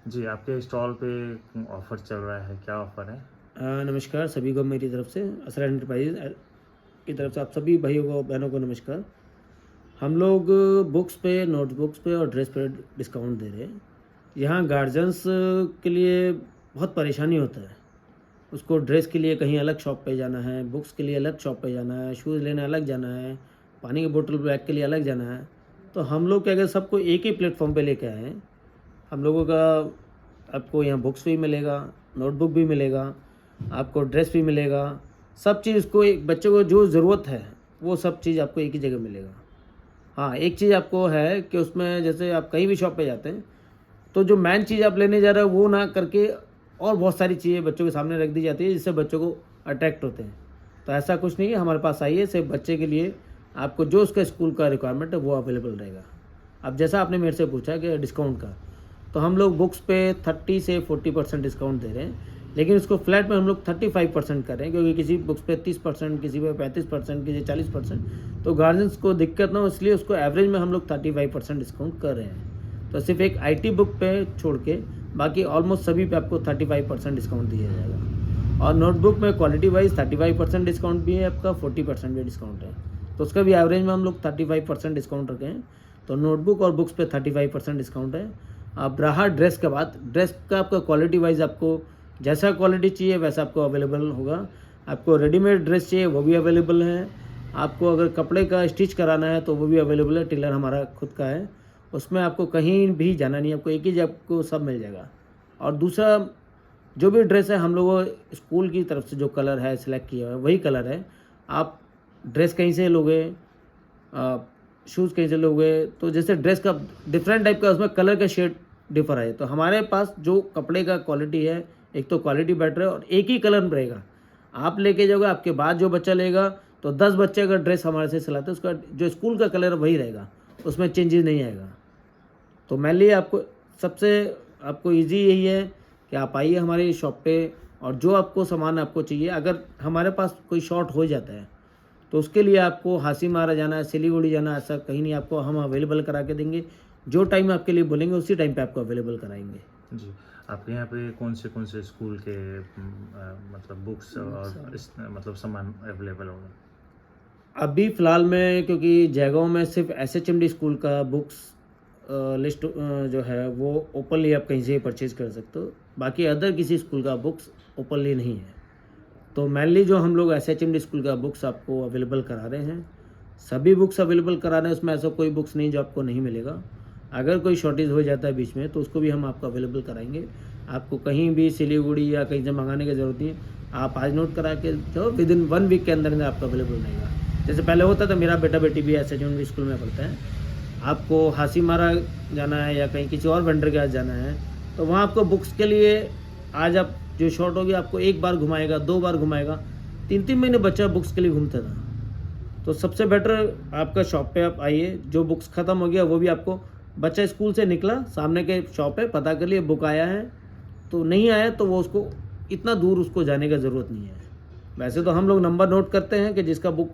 जी, आपके स्टॉल पे ऑफ़र चल रहा है, क्या ऑफ़र है? नमस्कार सभी को मेरी तरफ से असरा एंटरप्राइज़ की तरफ से आप सभी भाइयों को बहनों को नमस्कार। हम लोग बुक्स पे, नोटबुक्स पे और ड्रेस पे डिस्काउंट दे रहे हैं। यहाँ गार्जियंस के लिए बहुत परेशानी होता है। उसको ड्रेस के लिए कहीं अलग शॉप पे जाना है, बुक्स के लिए अलग शॉप पे जाना है, शूज़ लेने अलग जाना है, पानी की बोतल बैग के लिए अलग जाना है। तो हम लोग क्या कहते सबको एक ही प्लेटफ़ॉर्म पे लेके आए हैं। हम लोगों का आपको यहाँ बुक्स भी मिलेगा, नोटबुक भी मिलेगा, आपको ड्रेस भी मिलेगा, सब चीज़ उसको एक बच्चे को जो ज़रूरत है, वो सब चीज़ आपको एक ही जगह मिलेगा। हाँ, एक चीज़ आपको है कि उसमें जैसे आप कहीं भी शॉप पे जाते हैं, तो जो मेन चीज़ आप लेने जा रहे हो वो ना करके और बहुत सारी चीज़ें बच्चों के सामने रख दी जाती है जिससे बच्चों को अट्रैक्ट होते हैं। तो ऐसा कुछ नहीं है, हमारे पास आइए, सिर्फ बच्चे के लिए आपको जो उसका स्कूल का रिक्वायरमेंट है वो अवेलेबल रहेगा। अब जैसा आपने मेरे से पूछा कि डिस्काउंट का, तो हम लोग बुक्स पे 30 से 40% डिस्काउंट दे रहे हैं, लेकिन उसको फ्लैट में हम लोग 35% कर रहे हैं क्योंकि किसी बुक्स पे 30%, किसी पे 35%, किसी 40%, तो गार्जियंस को दिक्कत ना हो इसलिए उसको एवरेज में हम लोग 35% डिस्काउंट कर रहे हैं। तो सिर्फ एक आईटी बुक पे छोड़ के बाकी ऑलमोस्ट सभी पे आपको 35% डिस्काउंट दिया जाएगा। और नोटबुक में क्वालिटी वाइज 35% डिस्काउंट भी है आपका, 40% भी डिस्काउंट है। तो उसका भी एवरेज में हम लोग 35% डिस्काउंट रखे हैं। तो नोटबुक और बुक्स पे 35% डिस्काउंट है। अब रहा ड्रेस के बाद, ड्रेस का आपका क्वालिटी वाइज आपको जैसा क्वालिटी चाहिए वैसा आपको अवेलेबल होगा। आपको रेडीमेड ड्रेस चाहिए वो भी अवेलेबल है। आपको अगर कपड़े का स्टिच कराना है तो वो भी अवेलेबल है, टेलर हमारा खुद का है। उसमें आपको कहीं भी जाना नहीं है, आपको एक ही जगह आपको सब मिल जाएगा। और दूसरा, जो भी ड्रेस है हम लोगों स्कूल की तरफ से जो कलर है सिलेक्ट किया हुआ है वही कलर है। आप ड्रेस कहीं से लोगे, शूज़ कहीं से लोगे, तो जैसे ड्रेस का डिफरेंट टाइप का उसमें कलर का शेड डिफर है। तो हमारे पास जो कपड़े का क्वालिटी है, एक तो क्वालिटी बेटर है और एक ही कलर में रहेगा। आप लेके जाओगे, आपके बाद जो बच्चा लेगा, तो 10 बच्चे अगर ड्रेस हमारे से सिलाते हैं उसका जो स्कूल का कलर वही रहेगा, उसमें चेंजेस नहीं आएगा। तो मेनली आपको सबसे आपको ईज़ी यही है कि आप आइए हमारी शॉप पे और जो आपको सामान आपको चाहिए, अगर हमारे पास कोई शॉर्ट हो जाता है तो उसके लिए आपको हासीमारा जाना है, सिलीगुड़ी जाना है, ऐसा कहीं नहीं, आपको हम अवेलेबल करा के देंगे। जो टाइम आपके लिए बोलेंगे उसी टाइम पे आपको अवेलेबल कराएँगे। जी, आपके यहाँ पे कौन से स्कूल के मतलब बुक्स बुक्स और इस मतलब सामान अवेलेबल होगा? अभी फ़िलहाल में क्योंकि जयगाँव में सिर्फ़ एसएचएमडी स्कूल का बुक्स लिस्ट जो है वो ओपनली आप कहीं से भी परचेज़ कर सकते हो। बाकी अदर किसी स्कूल का बुक्स ओपनली नहीं है। तो मेनली जो हम लोग एसएचएमडी स्कूल का बुक्स आपको अवेलेबल करा रहे हैं, सभी बुक्स अवेलेबल करा रहे हैं, उसमें ऐसा कोई बुक्स नहीं जो आपको नहीं मिलेगा। अगर कोई शॉर्टेज हो जाता है बीच में तो उसको भी हम आपको अवेलेबल कराएँगे। आपको कहीं भी सिलीगुड़ी या कहीं से मँगाने की ज़रूरत नहीं है। आप आज नोट करा के जाओ, विदिन 1 वीक के अंदर आपको अवेलेबल रहेगा। जैसे पहले होता था, मेरा बेटा-बेटी भी एसएचएमडी स्कूल में पढ़ता है। आपको हासीमारा जाना है या कहीं किसी और वेंडर के पास जाना है, तो वहाँ आपको बुक्स के लिए आज आप जो शॉर्ट होगी आपको 1 बार घुमाएगा, 2 बार घुमाएगा, 3-3 महीने बच्चा बुक्स के लिए घूमता था। तो सबसे बेटर आपका शॉप पे आप आइए, जो बुक्स ख़त्म हो गया वो भी आपको, बच्चा स्कूल से निकला, सामने के शॉप पे पता कर लिए बुक आया है, तो नहीं आया तो वो उसको इतना दूर उसको जाने का ज़रूरत नहीं है। वैसे तो हम लोग नंबर नोट करते हैं कि जिसका बुक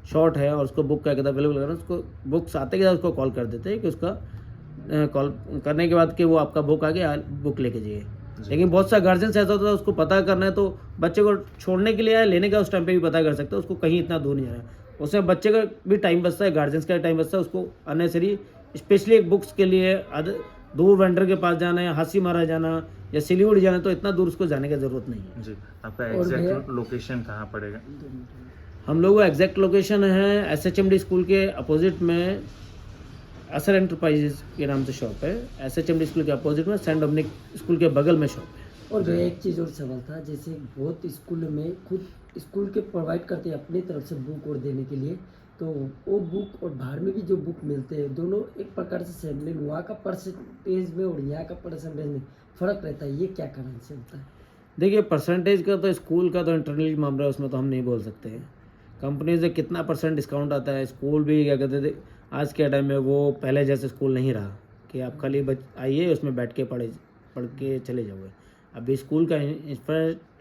शॉर्ट है और उसको बुक क्या कहता है अवेलेबल करना, उसको बुक्स आते के साथ उसको कॉल कर देते हैं कि उसका कॉल करने के बाद कि वो आपका बुक आ गया, बुक लेके जाइए। जी, लेकिन बहुत सा गार्जियंस ऐसा होता है उसको पता करना है, तो बच्चे को छोड़ने के लिए आया, लेने का उस टाइम पे भी पता कर सकता है, उसको कहीं इतना दूर नहीं जाना है। उसमें बच्चे का भी टाइम बचता है, गार्जियंस का टाइम बचता है, उसको अननेसेसरी स्पेशली एक बुक्स के लिए दूर वेंडर के पास जाना है, हासीमारा जाना या सिलीगुड़ी जाना, तो इतना दूर उसको जाने की ज़रूरत नहीं है। जी। आपका और भैया एग्ज़ैक्ट लोकेशन कहाँ पड़ेगा? हम लोग का एग्जैक्ट लोकेशन है एसएचएमडी स्कूल के अपोजिट में, असर एंटरप्राइजेज के नाम से शॉप है। एसएचएमडी स्कूल के अपोजिट में सेंट डोमिनिक स्कूल के बगल में शॉप है। और जी, भैया एक चीज़ और सवाल था, जैसे बहुत स्कूल में खुद स्कूल के प्रोवाइड करते हैं अपनी तरफ से बुक और देने के लिए, तो वो बुक और बाहर में भी जो बुक मिलते हैं दोनों एक प्रकार से सेम, लेकिन वहाँ का परसेंटेज में और यहाँ का परसेंटेज में फ़र्क रहता है, ये क्या कारण से होता है? देखिए, परसेंटेज का तो स्कूल का तो इंटरनली मामला है, उसमें तो हम नहीं बोल सकते हैं। कंपनी से कितना परसेंट डिस्काउंट आता है, स्कूल भी क्या कहते थे, आज के टाइम में वो पहले जैसे स्कूल नहीं रहा कि आप खाली आइए उसमें बैठ के पढ़ के चले जाओगे। अभी स्कूल का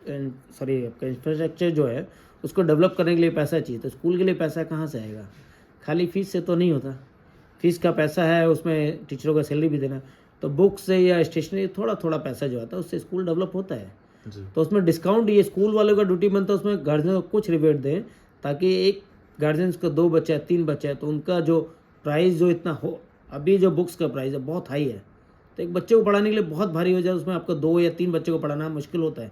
आपका इंफ्रास्ट्रक्चर जो है उसको डेवलप करने के लिए पैसा चाहिए, तो स्कूल के लिए पैसा कहाँ से आएगा? खाली फीस से तो नहीं होता। फीस का पैसा है, उसमें टीचरों का सैलरी भी देना। तो बुक से या स्टेशनरी थोड़ा थोड़ा पैसा जो आता है उससे स्कूल डेवलप होता है। जी तो उसमें डिस्काउंट ये स्कूल वालों का ड्यूटी बनता है, उसमें गार्जियन को कुछ रिबेट दें, ताकि एक गार्जियंस को 2 बच्चे है 3 बच्चे हैं तो उनका जो प्राइस जो इतना हो, अभी जो बुक्स का प्राइस है बहुत हाई है, तो एक बच्चे को पढ़ाने के लिए बहुत भारी हो जाए, उसमें आपको 2 या 3 बच्चे को पढ़ाना मुश्किल होता है।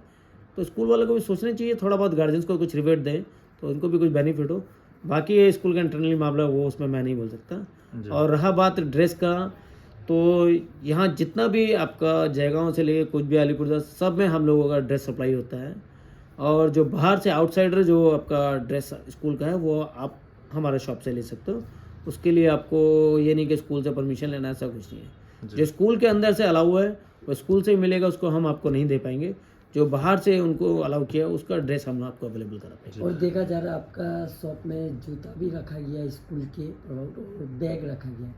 तो स्कूल वालों को भी सोचना चाहिए, थोड़ा बहुत गार्जियंस को कुछ रिबेट दें तो उनको भी कुछ बेनिफिट हो। बाकी ये स्कूल का इंटरनली मामला वो उसमें मैं नहीं बोल सकता। जी और रहा बात ड्रेस का, तो यहाँ जितना भी आपका जयगांव से लेके कुछ भी अलीपुर सब में हम लोगों का ड्रेस सप्लाई होता है। और जो बाहर से आउटसाइडर जो आपका ड्रेस स्कूल का है वो आप हमारे शॉप से ले सकते हो। उसके लिए आपको ये नहीं कि स्कूल से परमिशन लेना, ऐसा कुछ नहीं है। जी जो स्कूल के अंदर से अलाउ है वो स्कूल से ही मिलेगा, उसको हम आपको नहीं दे पाएंगे। जो बाहर से उनको अलाउ किया उसका ड्रेस हम आपको अवेलेबल करा पाएंगे। और देखा जा रहा है आपका शॉप में जूता भी रखा गया है स्कूल के प्रोडक्ट, और बैग रखा गया है,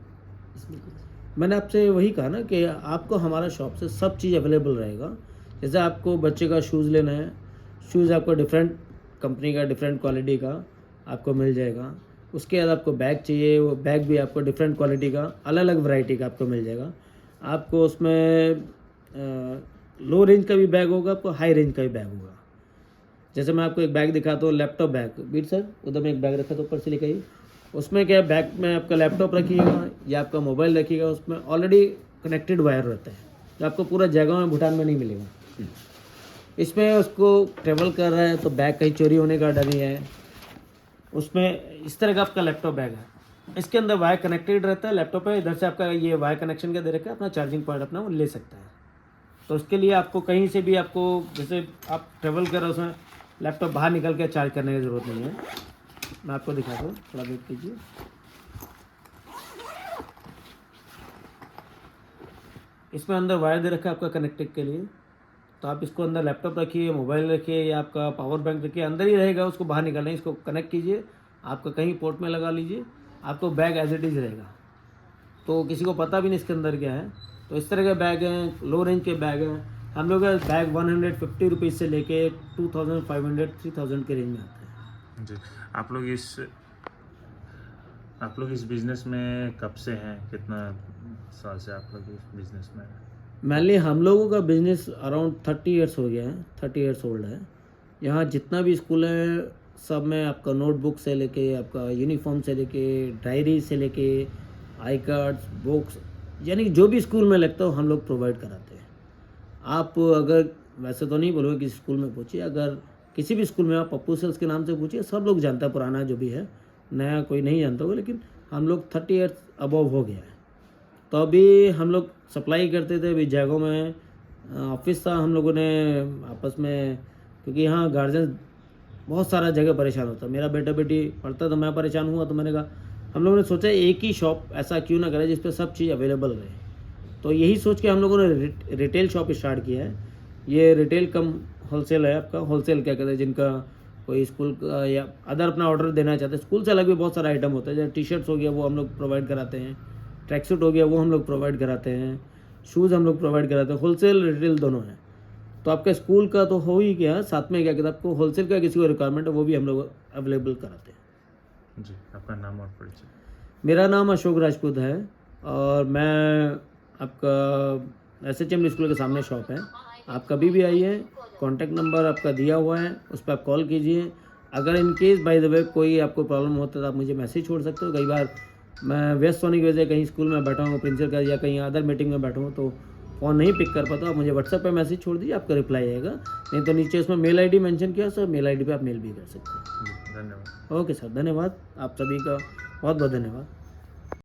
इसमें कुछ मैंने आपसे वही कहा ना कि आपको हमारा शॉप से सब चीज़ अवेलेबल रहेगा। जैसे आपको बच्चे का शूज़ लेना है, शूज़ आपको डिफरेंट कंपनी का डिफरेंट क्वालिटी का आपको मिल जाएगा। उसके बाद आपको बैग चाहिए, वो बैग भी आपको डिफरेंट क्वालिटी का अलग अलग वैरायटी का आपको मिल जाएगा। आपको उसमें लो रेंज का भी बैग होगा, आपको हाई रेंज का भी बैग होगा। जैसे मैं आपको एक बैग दिखाता हूँ, लैपटॉप बैग, बीट सर उधर में एक बैग रखा तो ऊपर से लेकर आइए। उसमें क्या है, बैग में आपका लैपटॉप रखिएगा या आपका मोबाइल रखिएगा, उसमें ऑलरेडी कनेक्टेड वायर रहता है जो आपको पूरा जगह में भूटान में नहीं मिलेगा। इसमें उसको ट्रेवल कर रहा है तो बैग कहीं चोरी होने का डर नहीं है। उसमें इस तरह का आपका लैपटॉप बैग है, इसके अंदर वायर कनेक्टेड रहता है लैपटॉप है, इधर से आपका ये वायर कनेक्शन का दे रखा है, अपना चार्जिंग पॉइंट अपना वो ले सकता है। तो उसके लिए आपको कहीं से भी आपको जैसे आप ट्रेवल कर रहे हो उसमें लैपटॉप बाहर निकल के चार्ज करने की ज़रूरत नहीं है। मैं आपको दिखाता हूँ, थोड़ा वेट कीजिए। इसमें अंदर वायर दे रखा है आपका कनेक्टेड के लिए, तो आप इसको अंदर लैपटॉप रखिए, मोबाइल रखिए या आपका पावर बैंक रखिए, अंदर ही रहेगा, उसको बाहर निकालना है। इसको कनेक्ट कीजिए, आपका कहीं पोर्ट में लगा लीजिए, आपको बैग एज इट इज़ रहेगा, तो किसी को पता भी नहीं इसके अंदर क्या है। तो इस तरह के बैग हैं, लो रेंज के बैग हैं। हम लोग का बैग 150 रुपीज़ से लेके 2500 3000 के रेंज में आते हैं। जी आप लोग इस बिज़नेस में कब से हैं, कितना साल से आप लोग इस बिज़नेस में हैं? मेनली हम लोगों का बिजनेस अराउंड 30 ईयर्स हो गया है, 30 ईयर्स ओल्ड है। यहाँ जितना भी स्कूल है सब में आपका नोटबुक से लेके आपका यूनिफॉर्म से लेके डायरी से लेके आई कार्ड्स बुक्स, यानी जो भी स्कूल में लगता हो हम लोग प्रोवाइड कराते हैं। आप अगर वैसे तो नहीं बोलोगे किसी स्कूल में पूछिए, अगर किसी भी स्कूल में आप पप्पू सेल्स के नाम से पूछिए, सब लोग जानता है, पुराना जो भी है, नया कोई नहीं जानता होगा, लेकिन हम लोग 30 ईयर्स अबव हो गया है। तो अभी हम लोग सप्लाई करते थे, अभी जयगांव में ऑफिस था हम लोगों ने आपस में, क्योंकि यहाँ गार्जियन बहुत सारा जगह परेशान होता है। मेरा बेटा बेटी पढ़ता तो मैं परेशान हुआ, तो मैंने कहा हम लोगों ने सोचा एक ही शॉप ऐसा क्यों ना करें जिस पे सब चीज़ अवेलेबल रहे। तो यही सोच के हम लोगों ने रिटेल शॉप स्टार्ट किया है। ये रिटेल कम होलसेल है, आपका होलसेल क्या कहते हैं, जिनका कोई स्कूल का या अदर अपना ऑर्डर देना चाहते हैं। स्कूल से अलग भी बहुत सारा आइटम होता है, जैसे टी शर्ट्स हो गया वो हम लोग प्रोवाइड कराते हैं, ट्रैक सूट हो गया वो हम लोग प्रोवाइड कराते हैं, शूज़ हम लोग प्रोवाइड कराते हैं, होलसेल रिटेल दोनों हैं। तो आपका स्कूल का तो हो ही गया, साथ में क्या कहते हैं आपको होलसेल का किसी को रिक्वायरमेंट है वो भी हम लोग अवेलेबल कराते हैं। जी आपका नाम और परिचय? मेरा नाम अशोक राजपूत है और मैं आपका SHM स्कूल के सामने शॉप है। आप कभी भी आइए, कॉन्टैक्ट नंबर आपका दिया हुआ है, उस पर आप कॉल कीजिए। अगर in case by the way कोई आपको प्रॉब्लम होता है तो आप मुझे मैसेज छोड़ सकते हो। कई बार मैं व्यस्त होने की वजह से कहीं स्कूल में बैठा हूँ प्रिंसिपल का या कहीं अदर मीटिंग में बैठा हूँ तो फ़ोन नहीं पिक कर पाता, आप मुझे व्हाट्सएप पे मैसेज छोड़ दीजिए, आपका रिप्लाई आएगा। नहीं तो नीचे उसमें मेल आईडी मेंशन किया सर, मेल आईडी पे आप मेल भी कर सकते हैं। जी धन्यवाद। ओके सर, धन्यवाद। आप सभी का बहुत बहुत धन्यवाद।